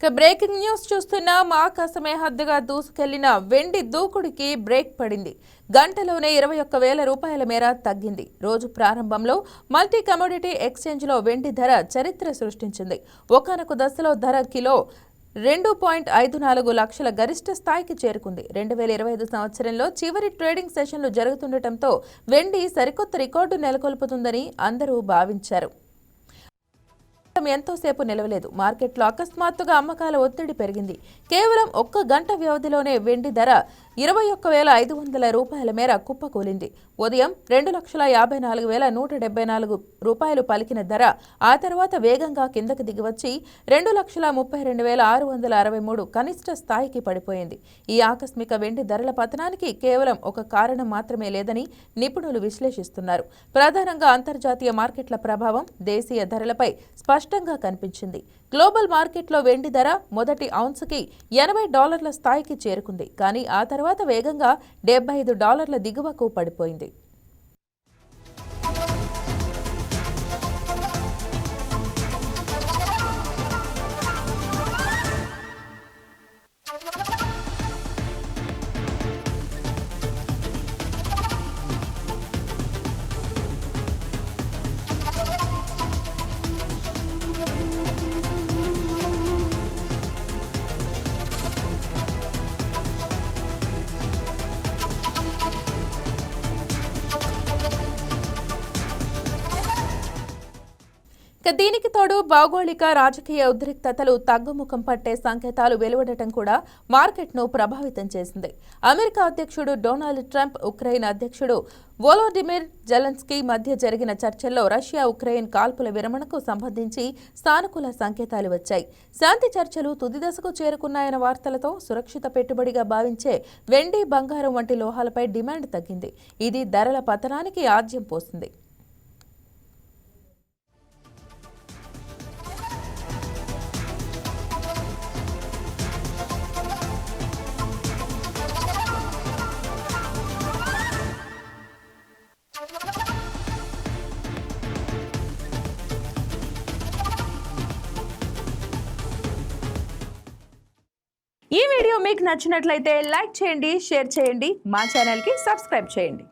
Breaking news చూస్తున్నాం. ఆకాశమే హద్దుగా దూసుకెళ్లిన వెండి దూకుడికి break పడింది. గంటలోనే 21,000 రూపాయల మేర తగ్గింది. రోజు ప్రారంభంలో మల్టీ కమోడిటీ ఎక్స్చేంజ్లో వెండి ధర చరిత్ర సృష్టించింది. ఒకానొక దశలో ధర కిలో 2.54 లక్షల గరిష్ట స్థాయికి చేరుకుంది. 2025 సంవత్సరంలో చివరి ట్రేడింగ్ సెషన్లు జరుగుతుండటంతో వెండి సరికొత్త రికార్డు నెలకొల్పుతుందని అందరూ భావించారు. ఎంతోసేపు నిలవలేదు. మార్కెట్లో అకస్మాత్తుగా అమ్మకాల ఒత్తిడి పెరిగింది. కేవలం ఒక్క గంట వ్యవధిలోనే వెండి ధర 21,500 రూపాయల మేర కుప్పకూలింది. ఉదయం 2,54,174 రూపాయలు పలికిన ధర ఆ తర్వాత వేగంగా కిందకు దిగివచ్చి 2,32,663 కనిష్ట స్థాయికి పడిపోయింది. ఈ ఆకస్మిక వెండి ధరల పతనానికి కేవలం ఒక కారణం మాత్రమే లేదని నిపుణులు విశ్లేషిస్తున్నారు. ప్రధానంగా అంతర్జాతీయ మార్కెట్ల ప్రభావం దేశీయ ధరలపై స్పష్టంగా కనిపించింది. గ్లోబల్ మార్కెట్లో వెండి ధర మొదటి ఔన్స్కి $80 స్థాయికి చేరుకుంది. కానీ ఆ తర్వాత వేగంగా $75 దిగువకు పడిపోయింది. దీనికి తోడు భౌగోళిక రాజకీయ ఉద్రిక్తతలు తగ్గుముఖం పట్టే సంకేతాలు వెలువడటం కూడా మార్కెట్ను ప్రభావితం చేసింది. అమెరికా అధ్యక్షుడు డొనాల్డ్ ట్రంప్, ఉక్రెయిన్ అధ్యక్షుడు వోలోడిమిర్ జెలెన్స్కీ మధ్య జరిగిన చర్చల్లో రష్యా ఉక్రెయిన్ కాల్పుల విరమణకు సంబంధించి సానుకూల సంకేతాలు వచ్చాయి. శాంతి చర్చలు తుది దశకు చేరుకున్నాయన్న వార్తలతో సురక్షిత పెట్టుబడిగా భావించే వెండి, బంగారం వంటి లోహాలపై డిమాండ్ తగ్గింది. ఇది ధరల పతనానికి ఆజ్యం పోసింది. ఈ వీడియో మీకు నచ్చినట్లయితే లైక్ చేయండి, షేర్ చేయండి, మా ఛానల్కి సబ్స్క్రైబ్ చేయండి.